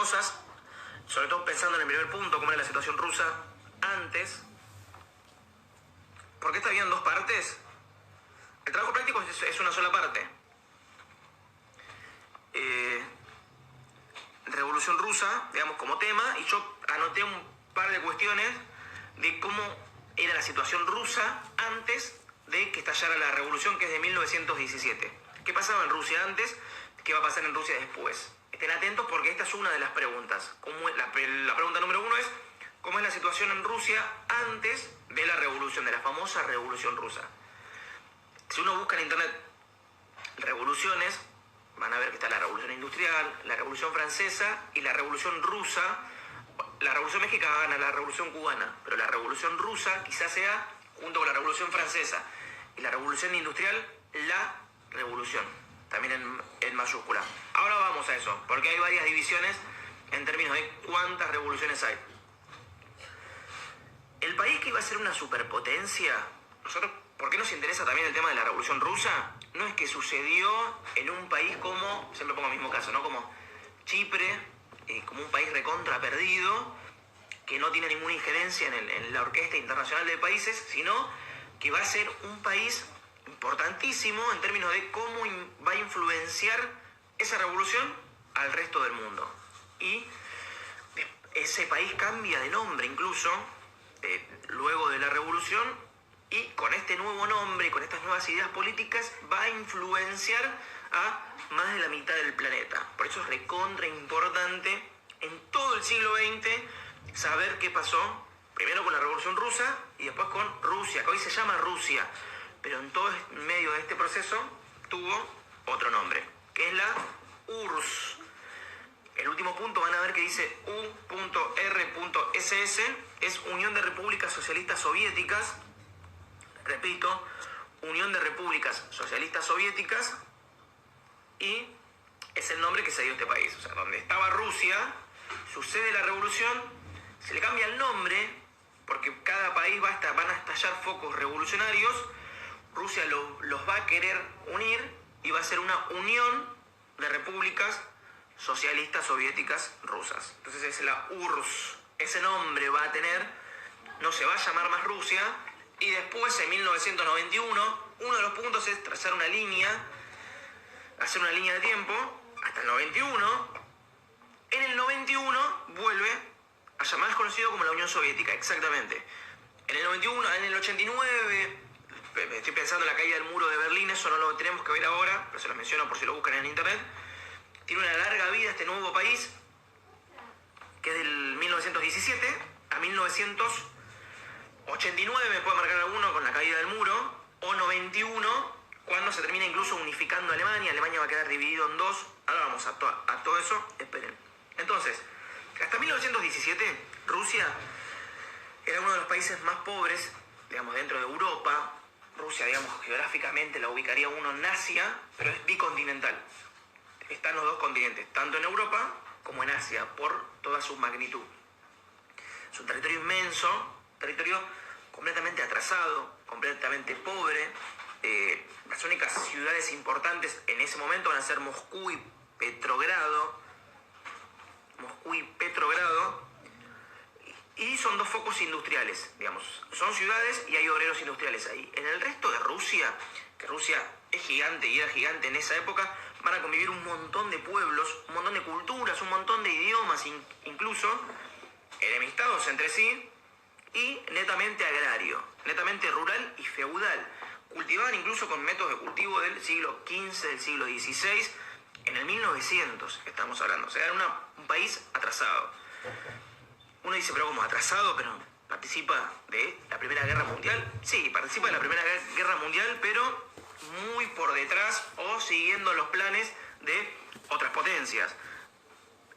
famosas, sobre todo pensando en el primer punto, cómo era la situación rusa antes. ¿Por qué está bien en dos partes? El trabajo práctico es una sola parte. Revolución rusa, digamos, como tema, y yo anoté un par de cuestiones de cómo era la situación rusa antes de que estallara la revolución, que es de 1917. ¿Qué pasaba en Rusia antes? ¿Qué va a pasar en Rusia después? Estén atentos porque esta es una de las preguntas. La pregunta número uno es: ¿cómo es la situación en Rusia antes de la revolución, de la famosa revolución rusa? Si uno busca en internet revoluciones, van a ver que está la revolución industrial, la revolución francesa y la revolución rusa, la revolución mexicana, la revolución cubana, pero la revolución rusa quizás sea, junto con la revolución francesa y la revolución industrial, la revolución, también en mayúscula. Ahora vamos a eso, porque hay varias divisiones en términos de cuántas revoluciones hay. El país que iba a ser una superpotencia, nosotros, ¿por qué nos interesa también el tema de la revolución rusa? No es que sucedió en un país como, siempre pongo el mismo caso, ¿no? Como Chipre, como un país recontra perdido, que no tiene ninguna injerencia en la orquesta internacional de países, sino que va a ser un país importantísimo en términos de cómo va a influenciar esa revolución al resto del mundo. Y ese país cambia de nombre incluso luego de la revolución, y con este nuevo nombre y con estas nuevas ideas políticas va a influenciar a más de la mitad del planeta. Por eso es recontra importante en todo el siglo XX saber qué pasó primero con la Revolución Rusa y después con Rusia, que hoy se llama Rusia, pero en todo medio de este proceso tuvo otro nombre, que es la URSS. El último punto van a ver que dice U.R.SS, es Unión de Repúblicas Socialistas Soviéticas. Repito, Unión de Repúblicas Socialistas Soviéticas, y es el nombre que se dio a este país. O sea, donde estaba Rusia, sucede la revolución, se le cambia el nombre, porque cada país van a estallar focos revolucionarios, Rusia los va a querer unir, y va a ser una unión de repúblicas socialistas soviéticas rusas. Entonces es la URSS. Ese nombre va a tener, no se va a llamar más Rusia. Y después, en 1991, uno de los puntos es trazar una línea, hacer una línea de tiempo, hasta el 91. En el 91 vuelve a llamarse conocido como la Unión Soviética, exactamente. En el 91, en el 89, estoy pensando en la caída del muro de Berlín, eso no lo tenemos que ver ahora, pero se lo menciono por si lo buscan en internet. Tiene una larga vida este nuevo país, que es del 1917 a 1989, me puede marcar alguno con la caída del muro, o 91, cuando se termina incluso unificando Alemania. Alemania va a quedar dividido en dos. Ahora vamos a todo eso, esperen. Entonces, hasta 1917, Rusia era uno de los países más pobres, digamos, dentro de Europa. Rusia, digamos, geográficamente la ubicaría uno en Asia, pero es bicontinental. Están los dos continentes, tanto en Europa como en Asia, por toda su magnitud. Es un territorio inmenso, territorio completamente atrasado, completamente pobre. Las únicas ciudades importantes en ese momento van a ser Moscú y Petrogrado. Y son dos focos industriales, digamos. Son ciudades y hay obreros industriales ahí. En el resto de Rusia, que Rusia es gigante y era gigante en esa época, van a convivir un montón de pueblos, un montón de culturas, un montón de idiomas, incluso enemistados entre sí, y netamente agrario, netamente rural y feudal. Cultivaban incluso con métodos de cultivo del siglo XV, del siglo XVI, en el 1900 estamos hablando. O sea, era un país atrasado. Uno dice, pero ¿cómo atrasado? Pero ¿participa de la Primera Guerra Mundial? Sí, participa de la Primera Guerra Mundial, pero muy por detrás o siguiendo los planes de otras potencias.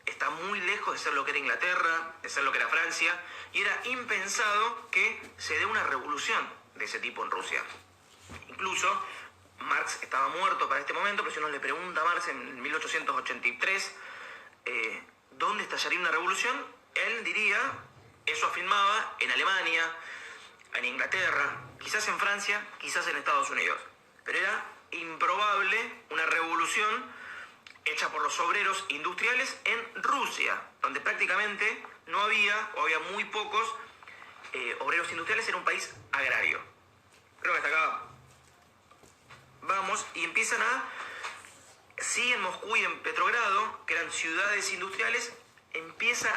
Está muy lejos de ser lo que era Inglaterra, de ser lo que era Francia, y era impensado que se dé una revolución de ese tipo en Rusia. Incluso Marx estaba muerto para este momento, pero si uno le pregunta a Marx en 1883 dónde estallaría una revolución, él diría, eso afirmaba, en Alemania, en Inglaterra, quizás en Francia, quizás en Estados Unidos. Pero era improbable una revolución hecha por los obreros industriales en Rusia, donde prácticamente no había, o había muy pocos obreros industriales. Era un país agrario. Creo que hasta acá vamos, y empiezan sí, en Moscú y en Petrogrado, que eran ciudades industriales, empieza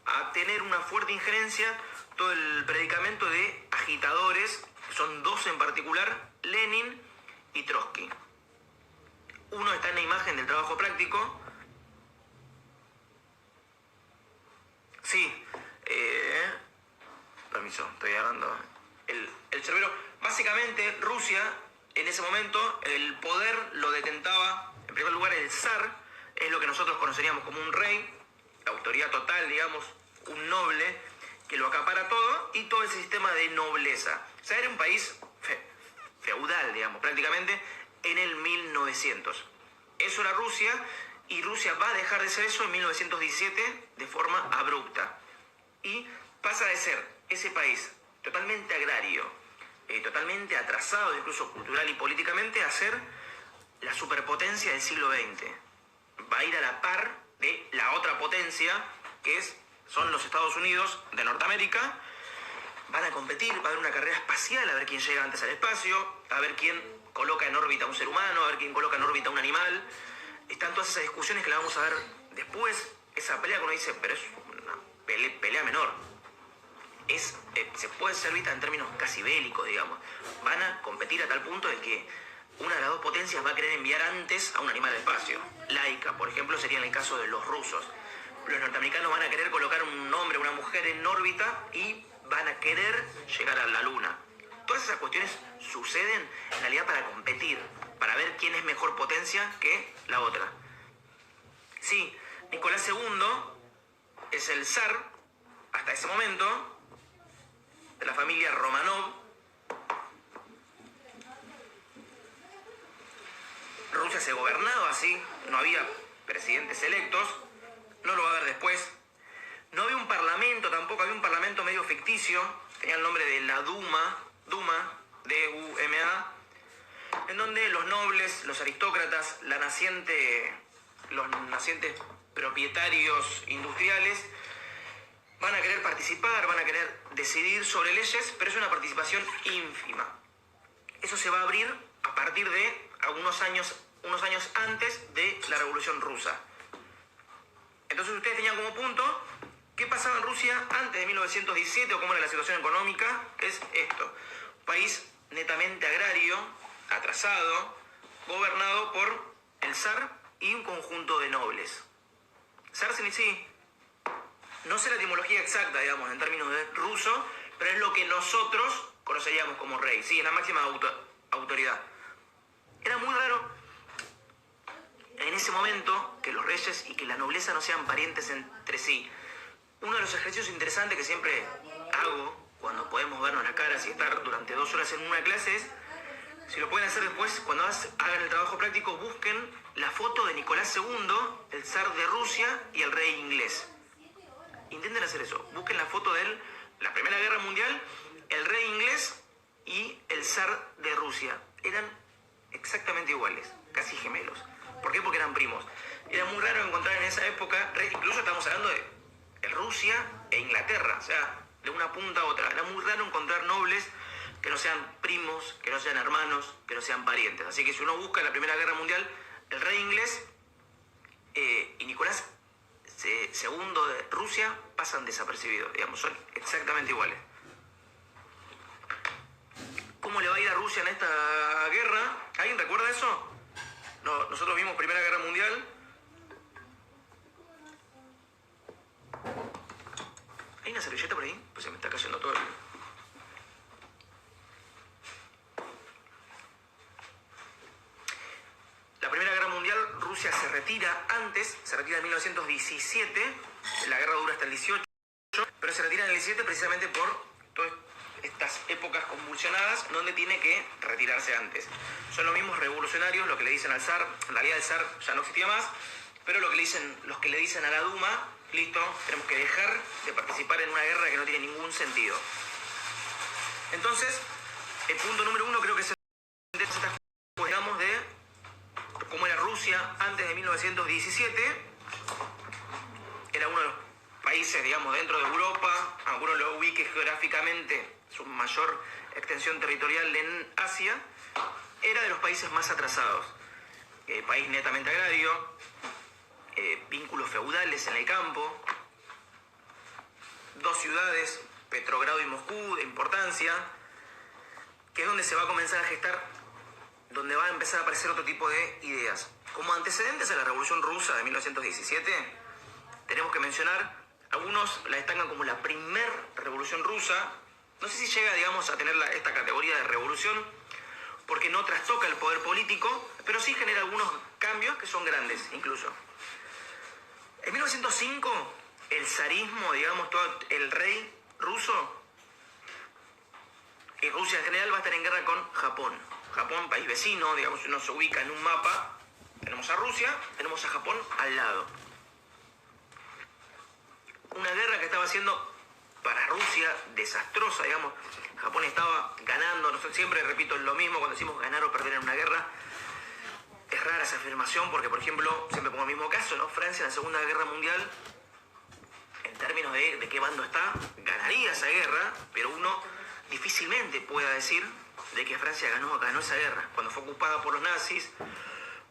a tener una fuerte injerencia todo el predicamento de agitadores, que son dos en particular, Lenin y Trotsky. Uno está en la imagen del trabajo práctico. Sí, permiso, estoy agarrando el cerebro. Básicamente, Rusia, en ese momento, el poder lo detentaba, en primer lugar, el zar, es lo que nosotros conoceríamos como un rey, la autoridad total, digamos, un noble, que lo acapara todo, y todo ese sistema de nobleza. O sea, era un país feudal, digamos, prácticamente, en el 1900. Eso era Rusia, y Rusia va a dejar de ser eso en 1917 de forma abrupta. Y pasa de ser ese país totalmente agrario, totalmente atrasado, incluso cultural y políticamente, a ser la superpotencia del siglo XX. Va a ir a la par de la otra potencia, que son los Estados Unidos de Norteamérica. Van a competir, va a haber una carrera espacial, a ver quién llega antes al espacio, a ver quién coloca en órbita a un ser humano, a ver quién coloca en órbita a un animal. Están todas esas discusiones que la vamos a ver después. Esa pelea que uno dice, pero es una pelea menor. Se puede ser vista en términos casi bélicos, digamos. Van a competir a tal punto de que una de las dos potencias va a querer enviar antes a un animal al espacio. Laika, por ejemplo, sería en el caso de los rusos. Los norteamericanos van a querer colocar un hombre, una mujer en órbita, y van a querer llegar a la luna. Todas esas cuestiones suceden en realidad para competir, para ver quién es mejor potencia que la otra. Sí, Nicolás II es el zar, hasta ese momento, de la familia Romanov. Rusia se gobernaba así, no había presidentes electos, no lo va a haber después. No había un parlamento tampoco, había un parlamento medio ficticio, tenía el nombre de la Duma, D-U-M-A, en donde los nobles, los aristócratas, los nacientes propietarios industriales van a querer participar, van a querer decidir sobre leyes, pero es una participación ínfima. Eso se va a abrir a partir de unos años antes de la Revolución Rusa. Entonces ustedes tenían como punto qué pasaba en Rusia antes de 1917 o cómo era la situación económica. Es esto: país netamente agrario, atrasado, gobernado por el zar y un conjunto de nobles. Zar sí, no sé la etimología exacta, digamos, en términos de ruso, pero es lo que nosotros conoceríamos como rey. Sí, es la máxima autoridad. Era muy raro en ese momento que los reyes y que la nobleza no sean parientes entre sí. Uno de los ejercicios interesantes que siempre hago cuando podemos vernos las caras y estar durante 2 horas en una clase es, si lo pueden hacer después, cuando hagan el trabajo práctico, busquen la foto de Nicolás II, el zar de Rusia, y el rey inglés. Intenten hacer eso. Busquen la foto de la Primera Guerra Mundial, el rey inglés y el zar de Rusia. Eran exactamente iguales, casi gemelos. ¿Por qué? Porque eran primos. Era muy raro encontrar en esa época, incluso estamos hablando de Rusia e Inglaterra, o sea, de una punta a otra. Era muy raro encontrar nobles que no sean primos, que no sean hermanos, que no sean parientes. Así que si uno busca en la Primera Guerra Mundial, el rey inglés y Nicolás II de Rusia pasan desapercibidos, digamos, son exactamente iguales. ¿Cómo le va a ir a Rusia en esta guerra? ¿Alguien recuerda eso? No, nosotros vimos Primera Guerra Mundial. ¿Hay una servilleta por ahí? Pues se me está cayendo todo el... La Primera Guerra Mundial, Rusia se retira en 1917, la guerra dura hasta el 18, pero se retira en el 17 precisamente por todas estas épocas convulsionadas donde tiene que retirarse antes. Son los mismos revolucionarios los que le dicen al zar, en realidad el zar ya no existía más, pero los que le dicen a la Duma, listo, tenemos que dejar de participar en una guerra que no tiene ningún sentido. Entonces, el punto número 1 creo que es digamos de cómo era Rusia Rusia, antes de 1917, era uno de los países, digamos, dentro de Europa, algunos lo ubique geográficamente, su mayor extensión territorial en Asia, era de los países más atrasados. País netamente agrario, vínculos feudales en el campo, dos ciudades, Petrogrado y Moscú, de importancia, que es donde se va a comenzar a gestar, donde va a empezar a aparecer otro tipo de ideas. Como antecedentes a la Revolución Rusa de 1917, tenemos que mencionar, algunos la destacan como la primer revolución rusa. No sé si llega, digamos, a tener esta categoría de revolución, porque no trastoca el poder político, pero sí genera algunos cambios que son grandes, incluso. En 1905, el zarismo, digamos, todo el rey ruso, y Rusia en general va a estar en guerra con Japón. Japón, país vecino, digamos, uno se ubica en un mapa, tenemos a Rusia, tenemos a Japón al lado. Una guerra que estaba siendo para Rusia desastrosa, digamos. Japón estaba ganando, nosotros siempre repito lo mismo cuando decimos ganar o perder en una guerra. Es rara esa afirmación porque, por ejemplo, siempre pongo el mismo caso, ¿no? Francia en la Segunda Guerra Mundial, en términos de qué bando está, ganaría esa guerra, pero uno difícilmente pueda decir de que Francia ganó esa guerra, cuando fue ocupada por los nazis,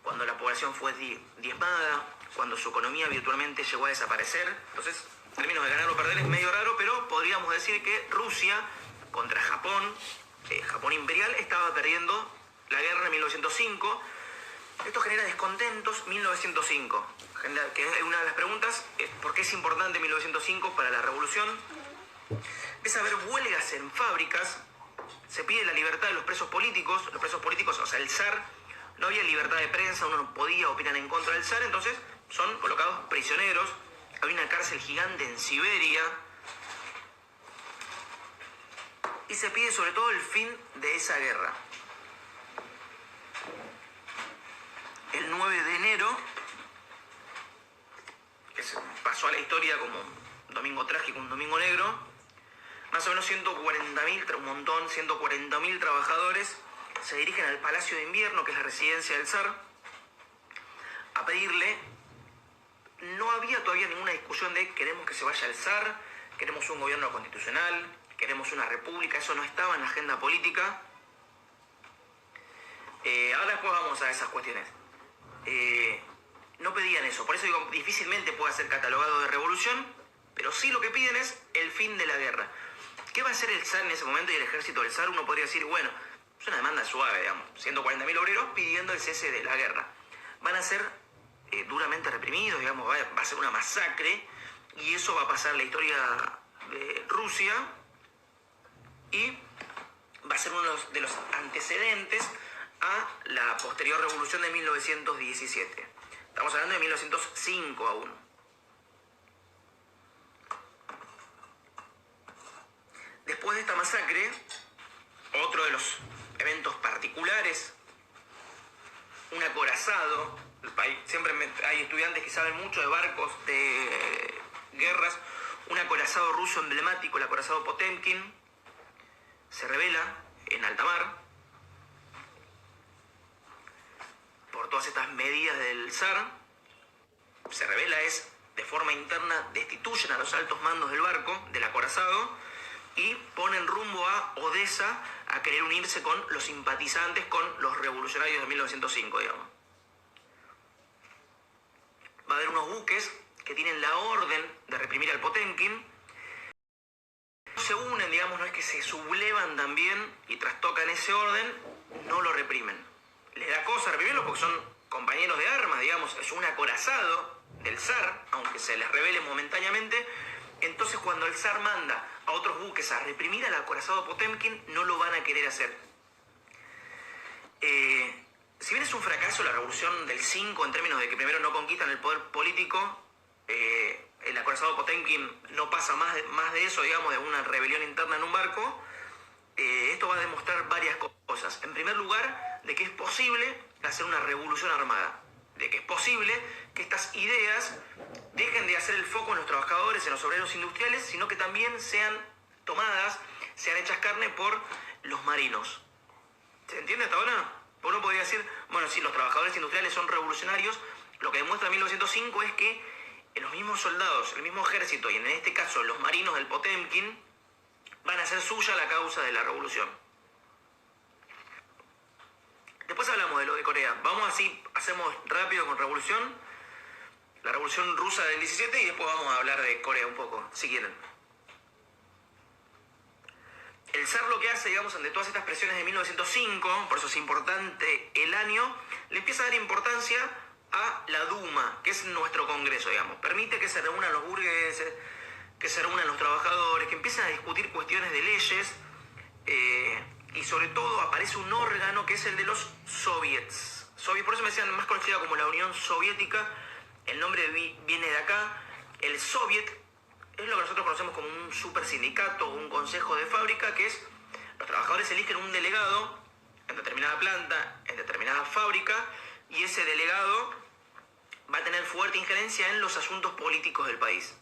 cuando la población fue diezmada, cuando su economía virtualmente llegó a desaparecer. Entonces, en términos de ganar o perder es medio raro, pero podríamos decir que Rusia contra Japón, Japón imperial, estaba perdiendo la guerra en 1905. Esto genera descontentos. 1905, que es una de las preguntas, es ¿por qué es importante 1905 para la revolución? Empieza a haber huelgas en fábricas, se pide la libertad de los presos políticos, o sea, el zar, no había libertad de prensa, uno no podía opinar en contra del zar, entonces son colocados prisioneros. Hay una cárcel gigante en Siberia. Y se pide sobre todo el fin de esa guerra. El 9 de enero, que se pasó a la historia como un domingo trágico, un domingo negro, más o menos 140.000, un montón, 140.000 trabajadores se dirigen al Palacio de Invierno, que es la residencia del zar, a pedirle. No había todavía ninguna discusión de queremos que se vaya el zar, queremos un gobierno constitucional, queremos una república, eso no estaba en la agenda política. Ahora después vamos a esas cuestiones. No pedían eso, por eso digo, difícilmente puede ser catalogado de revolución, pero sí lo que piden es el fin de la guerra. ¿Qué va a hacer el zar en ese momento y el ejército del zar? Uno podría decir, bueno, es una demanda suave, digamos, 140.000 obreros pidiendo el cese de la guerra. Van a ser duramente reprimidos, digamos, va a ser una masacre, y eso va a pasar la historia de Rusia, y va a ser uno de los antecedentes a la posterior revolución de 1917. Estamos hablando de 1905 aún. Después de esta masacre, otro de los eventos particulares, un acorazado. Siempre hay estudiantes que saben mucho de barcos, de guerras. Un acorazado ruso emblemático, el acorazado Potemkin, se revela en alta mar por todas estas medidas del zar. Se revela de forma interna, destituyen a los altos mandos del barco, del acorazado, y ponen rumbo a Odessa a querer unirse con los simpatizantes, con los revolucionarios de 1905, digamos. Va a haber unos buques que tienen la orden de reprimir al Potemkin. No se unen, digamos, no es que se sublevan también y trastocan ese orden, no lo reprimen. Les da cosa reprimirlo porque son compañeros de armas, digamos, es un acorazado del zar, aunque se les revele momentáneamente. Entonces, cuando el zar manda a otros buques a reprimir al acorazado Potemkin, no lo van a querer hacer. Si bien es un fracaso la revolución del 5 en términos de que primero no conquistan el poder político, el acorazado Potemkin no pasa más de eso, digamos, de una rebelión interna en un barco. Esto va a demostrar varias cosas. En primer lugar, de que es posible hacer una revolución armada, de que es posible que estas ideas dejen de hacer el foco en los trabajadores, en los obreros industriales, sino que también sean tomadas, sean hechas carne por los marinos. ¿Se entiende hasta ahora? Uno podría decir, Bueno, sí, los trabajadores industriales son revolucionarios. Lo que demuestra 1905 es que los mismos soldados, el mismo ejército, y en este caso los marinos del Potemkin, van a hacer suya la causa de la revolución. Después hablamos de lo de Corea. Vamos así, hacemos rápido con revolución, la revolución rusa del 17, y después vamos a hablar de Corea un poco, si quieren. El zar lo que hace, digamos, ante todas estas presiones de 1905, por eso es importante el año, le empieza a dar importancia a la Duma, que es nuestro Congreso, digamos. Permite que se reúnan los burgueses, que se reúnan los trabajadores, que empiecen a discutir cuestiones de leyes, y sobre todo aparece un órgano que es el de los soviets. Por eso me decían más conocida como la Unión Soviética, el nombre viene de acá. El soviet es lo que nosotros conocemos como un super sindicato o un consejo de fábrica, que es los trabajadores eligen un delegado en determinada planta, en determinada fábrica, y ese delegado va a tener fuerte injerencia en los asuntos políticos del país.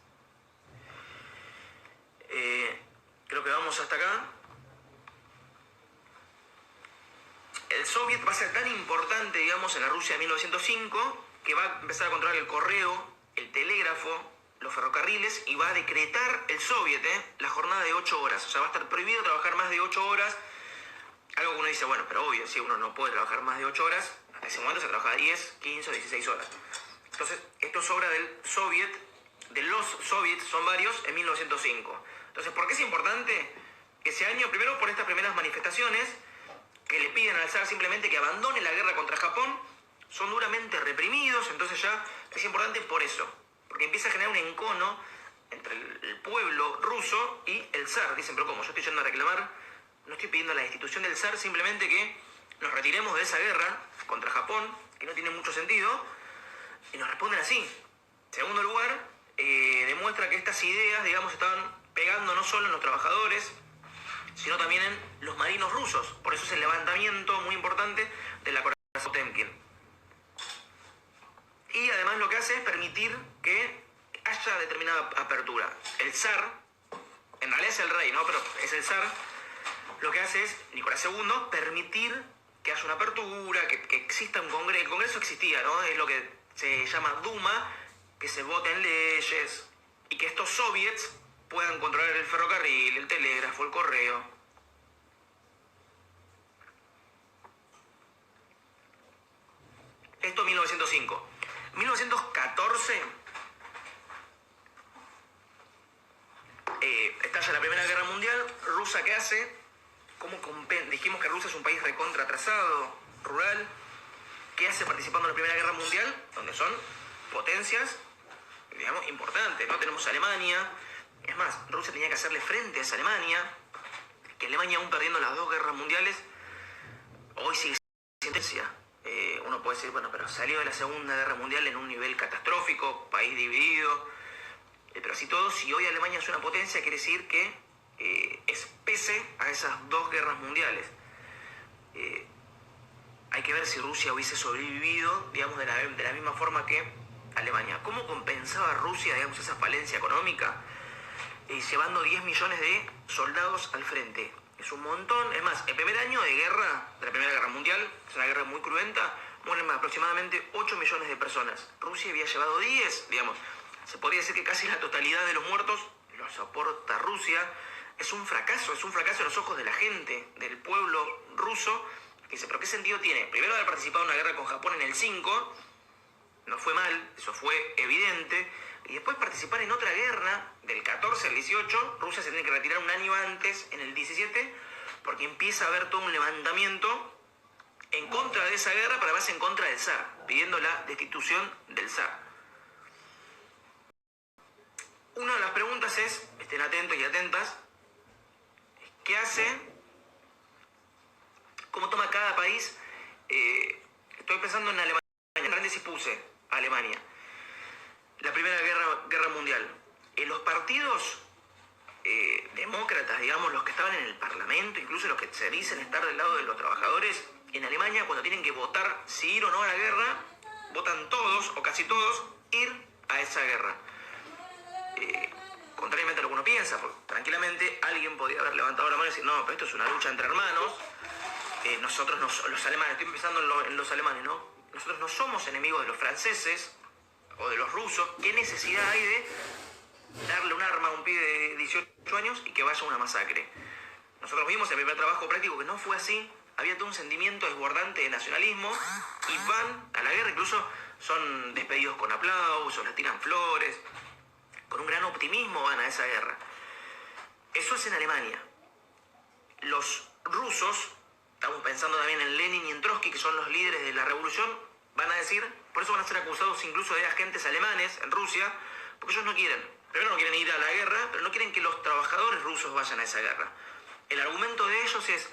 Creo que vamos hasta acá. El soviet va a ser tan importante, digamos, en la Rusia de 1905, que va a empezar a controlar el correo, el telégrafo, los ferrocarriles, y va a decretar el soviet la jornada de 8 horas. O sea, va a estar prohibido trabajar más de 8 horas. Algo que uno dice, bueno, pero obvio, si uno no puede trabajar más de 8 horas, hasta ese momento se trabajaba 10, 15 o 16 horas. Entonces, esto es obra del soviet, de los soviets, son varios, en 1905. Entonces, ¿por qué es importante ese año? Primero, por estas primeras manifestaciones que le piden al zar simplemente que abandone la guerra contra Japón. Son duramente reprimidos, entonces ya es importante por eso, porque empieza a generar un encono entre el pueblo ruso y el zar. Dicen, pero ¿cómo? Yo estoy yendo a reclamar, no estoy pidiendo la destitución del zar, simplemente que nos retiremos de esa guerra contra Japón, que no tiene mucho sentido, y nos responden así. En segundo lugar, demuestra que estas ideas, digamos, estaban pegando no solo en los trabajadores, sino también en los marinos rusos. Por eso es el levantamiento muy importante de la coraza Potemkin. Y además lo que hace es permitir que haya determinada apertura. El zar, en realidad es el rey, ¿no? Pero es el zar, lo que hace es, Nicolás II, permitir que haya una apertura, que exista un congreso. El congreso existía, ¿no? Es lo que se llama Duma, que se voten leyes, y que estos soviets puedan controlar el ferrocarril, el telégrafo, el correo. Esto 1905. 1914 estalla la Primera Guerra Mundial. Rusia, ¿qué hace? Dijimos que Rusia es un país recontra atrasado, rural. ¿Qué hace participando en la Primera Guerra Mundial? Donde son potencias, digamos, importantes, ¿no? Tenemos Alemania. Es más, Rusia tenía que hacerle frente a esa Alemania, que Alemania, aún perdiendo las 2 guerras mundiales, hoy sigue siendo potencia. Uno puede decir, bueno, pero salió de la Segunda Guerra Mundial en un nivel catastrófico, país dividido, pero así todo, si hoy Alemania es una potencia, quiere decir que es pese a esas 2 guerras mundiales. Hay que ver si Rusia hubiese sobrevivido, digamos, de la misma forma que Alemania. ¿Cómo compensaba Rusia, digamos, esa falencia económica? Llevando 10 millones de soldados al frente. Es un montón. Es más, el primer año de guerra, de la Primera Guerra Mundial, es una guerra muy cruenta, mueren aproximadamente 8 millones de personas. Rusia había llevado 10, digamos. Se podría decir que casi la totalidad de los muertos los aporta Rusia. Es un fracaso en los ojos de la gente, del pueblo ruso, que dice, ¿pero qué sentido tiene? Primero, haber participado en una guerra con Japón en el 5, no fue mal, eso fue evidente. Y después participar en otra guerra, del 14 al 18, Rusia se tiene que retirar un año antes, en el 17, porque empieza a haber todo un levantamiento en contra de esa guerra, pero además en contra del zar, pidiendo la destitución del zar. Una de las preguntas es, estén atentos y atentas, ¿qué hace? ¿Cómo toma cada país? Estoy pensando en Alemania, en paréntesis puse Alemania. La Primera Guerra Mundial. Los partidos demócratas, digamos, los que estaban en el Parlamento, incluso los que se dicen estar del lado de los trabajadores, en Alemania, cuando tienen que votar si ir o no a la guerra, votan todos, o casi todos, ir a esa guerra. Contrariamente a lo que uno piensa, porque tranquilamente alguien podría haber levantado la mano y decir, no, pero esto es una lucha entre hermanos, los alemanes, estoy pensando en los alemanes, ¿no? Nosotros no somos enemigos de los franceses o de los rusos. ¿Qué necesidad hay de darle un arma a un pibe de 18 años y que vaya a una masacre? Nosotros vimos el primer trabajo práctico que no fue así. Había todo un sentimiento desbordante de nacionalismo y van a la guerra, incluso son despedidos con aplausos, les tiran flores, con un gran optimismo van a esa guerra. Eso es en Alemania. Los rusos, estamos pensando también en Lenin y en Trotsky, que son los líderes de la revolución, van a decir, por eso van a ser acusados incluso de agentes alemanes en Rusia, porque ellos no quieren. Primero no quieren ir a la guerra, pero no quieren que los trabajadores rusos vayan a esa guerra. El argumento de ellos es,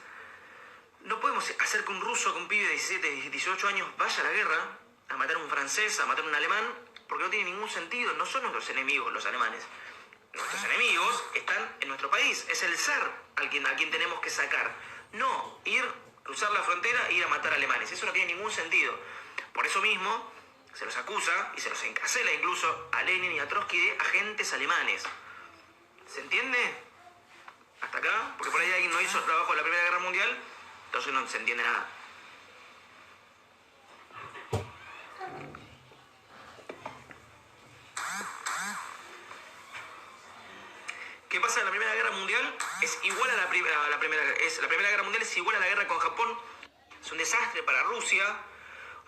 no podemos hacer que un ruso, que un pibe de 17, 18 años vaya a la guerra, a matar a un francés, a matar a un alemán, porque no tiene ningún sentido. No son nuestros enemigos los alemanes. Nuestros enemigos están en nuestro país. Es el zar a quien tenemos que sacar. No cruzar la frontera e ir a matar alemanes. Eso no tiene ningún sentido. Por eso mismo se los acusa y se los encarcela incluso a Lenin y a Trotsky de agentes alemanes. ¿Se entiende? ¿Hasta acá? Porque por ahí alguien no hizo el trabajo de la Primera Guerra Mundial, entonces no se entiende nada. ¿Qué pasa en la Primera Guerra Mundial? Es igual a la Primera Guerra Mundial es igual a la guerra con Japón. Es un desastre para Rusia.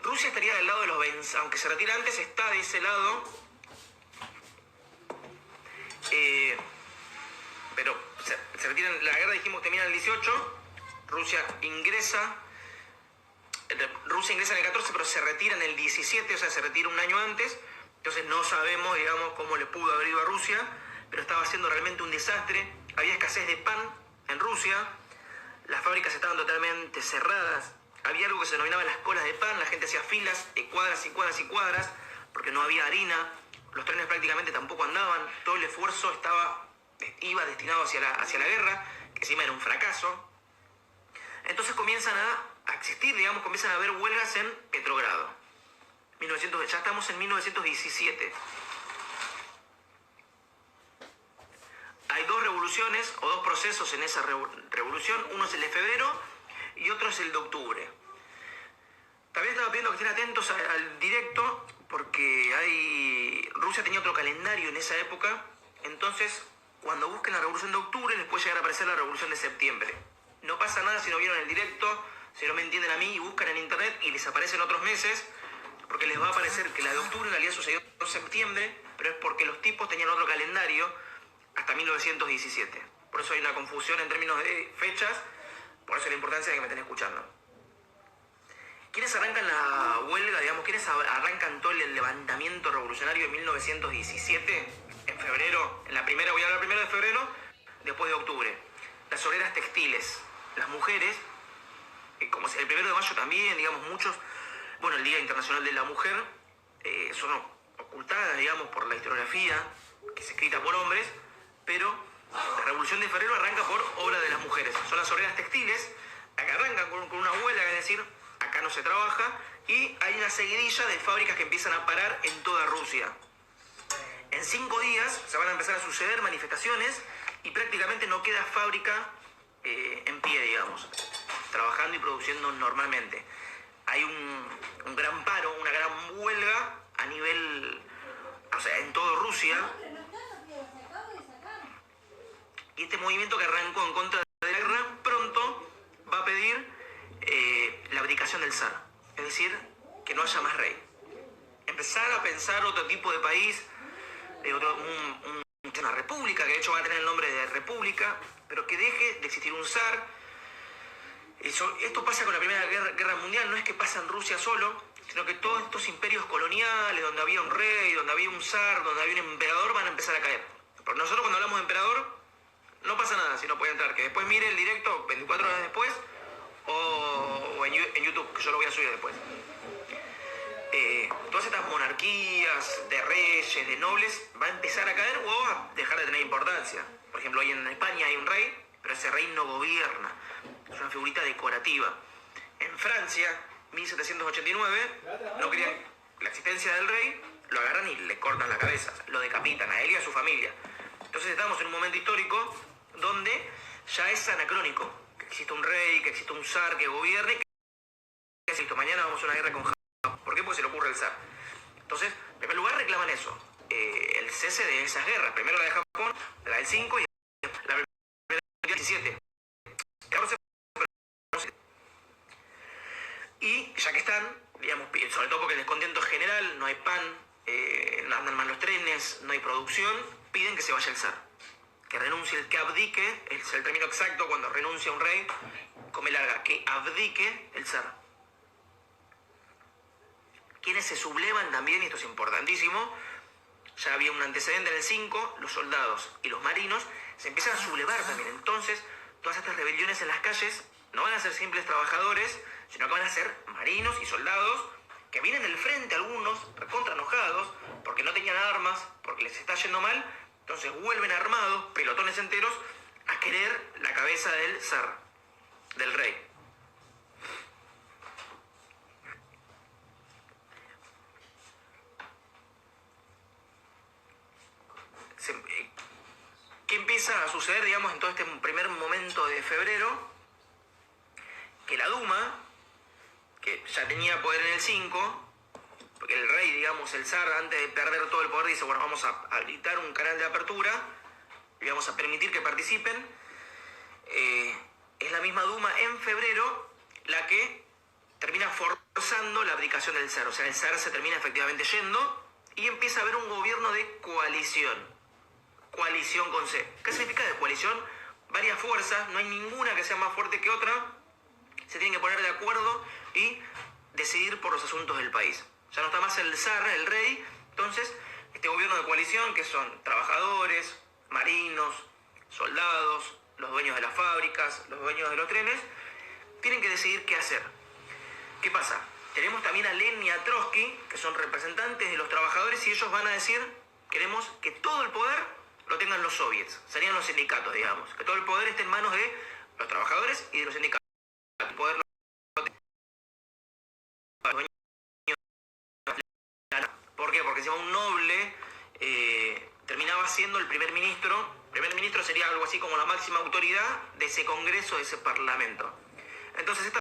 Rusia estaría del lado de los vencidos, aunque se retira antes, está de ese lado. Pero se retira, la guerra dijimos que termina en el 18. Rusia ingresa en el 14, pero se retira en el 17, o sea, se retira un año antes. Entonces no sabemos, digamos, cómo le pudo haber ido a Rusia, pero estaba siendo realmente un desastre. Había escasez de pan en Rusia, las fábricas estaban totalmente cerradas, había algo que se denominaba las colas de pan, la gente hacía filas de cuadras y cuadras y cuadras, porque no había harina, los trenes prácticamente tampoco andaban, todo el esfuerzo iba destinado hacia la guerra, que encima era un fracaso. Entonces comienzan a existir, digamos, comienzan a haber huelgas en Petrogrado. Ya estamos en 1917. Hay dos revoluciones o dos procesos en esa revolución. Uno es el de febrero y otro es el de octubre. También estaba pidiendo que estén atentos al directo porque Rusia tenía otro calendario en esa época. Entonces, cuando busquen la revolución de octubre, les puede llegar a aparecer la revolución de septiembre. No pasa nada si no vieron el directo, si no me entienden a mí y buscan en internet y les aparecen otros meses, porque les va a aparecer que la de octubre en realidad sucedió en septiembre, pero es porque los tipos tenían otro calendario hasta 1917. Por eso hay una confusión en términos de fechas, por eso la importancia de que me estén escuchando. ¿Quiénes arrancan la huelga, digamos? ¿Quiénes arrancan todo el levantamiento revolucionario de 1917? En febrero, voy a hablar primero de febrero, después de octubre. Las obreras textiles, las mujeres, como el 1 de mayo también, digamos, el Día Internacional de la Mujer, son ocultadas, digamos, por la historiografía, que es escrita por hombres, pero la Revolución de Febrero arranca por obra de las mujeres. Son las obreras textiles, acá arrancan con una huelga, es decir, acá no se trabaja, y hay una seguidilla de fábricas que empiezan a parar en toda Rusia. En 5 días se van a empezar a suceder manifestaciones y prácticamente no queda fábrica en pie, digamos, trabajando y produciendo normalmente. Hay un gran paro, una gran huelga a nivel, en toda Rusia. Y este movimiento que arrancó en contra de la guerra pronto va a pedir la abdicación del zar, es decir, que no haya más rey. Empezar a pensar otro tipo de país, una república, que de hecho va a tener el nombre de república, pero que deje de existir un zar. Esto pasa con la Primera Guerra Mundial, no es que pasa en Rusia solo, sino que todos estos imperios coloniales, donde había un rey, donde había un zar, donde había un emperador, van a empezar a caer. Porque nosotros cuando hablamos de emperador, no pasa nada si no puede entrar. Que después mire el directo 24 horas después o en YouTube, que yo lo voy a subir después. Todas estas monarquías de reyes, de nobles, va a empezar a caer o a dejar de tener importancia. Por ejemplo, hoy en España hay un rey, pero ese rey no gobierna. Es una figurita decorativa. En Francia, 1789, no querían la existencia del rey, lo agarran y le cortan la cabeza, lo decapitan a él y a su familia. Entonces estamos en un momento histórico donde ya es anacrónico que que exista un rey, que exista un zar que gobierne, que es listo, mañana vamos a una guerra con Japón. ¿Por qué? Porque se le ocurre el zar. Entonces, en primer lugar reclaman eso, el cese de esas guerras. Primero la de Japón, la del 5 y la primera del 17. Y ya que están, digamos, sobre todo porque el descontento es general, no hay pan, no andan mal los trenes, no hay producción, piden que se vaya el zar. Que renuncie, que abdique, es el término exacto cuando renuncia un rey, come larga, que abdique el zar. Quienes se sublevan también, y esto es importantísimo, ya había un antecedente en el 5, los soldados y los marinos se empiezan a sublevar también. Entonces, todas estas rebeliones en las calles no van a ser simples trabajadores, sino que van a ser marinos y soldados que vienen del frente, algunos recontra enojados, porque no tenían armas, porque les está yendo mal, entonces vuelven armados, pelotones enteros, a querer la cabeza del zar, del rey. ¿Qué empieza a suceder, digamos, en todo este primer momento de febrero? Que la Duma, que ya tenía poder en el 5, porque el rey, digamos, el zar, antes de perder todo el poder, dice, bueno, vamos a habilitar un canal de apertura y vamos a permitir que participen. Es la misma Duma en febrero la que termina forzando la abdicación del zar. O sea, el zar se termina efectivamente yendo y empieza a haber un gobierno de coalición. Coalición con C. ¿Qué significa de coalición? Varias fuerzas, no hay ninguna que sea más fuerte que otra, se tienen que poner de acuerdo y decidir por los asuntos del país. Ya no está más el zar, el rey, entonces este gobierno de coalición, que son trabajadores, marinos, soldados, los dueños de las fábricas, los dueños de los trenes, tienen que decidir qué hacer. ¿Qué pasa? Tenemos también a Lenin y a Trotsky, que son representantes de los trabajadores, y ellos van a decir, queremos que todo el poder lo tengan los soviets, serían los sindicatos, digamos, que todo el poder esté en manos de los trabajadores y de los sindicatos. El poder ¿Por qué? Porque encima un noble terminaba siendo el primer ministro. El primer ministro sería algo así como la máxima autoridad de ese congreso, de ese parlamento. Entonces esta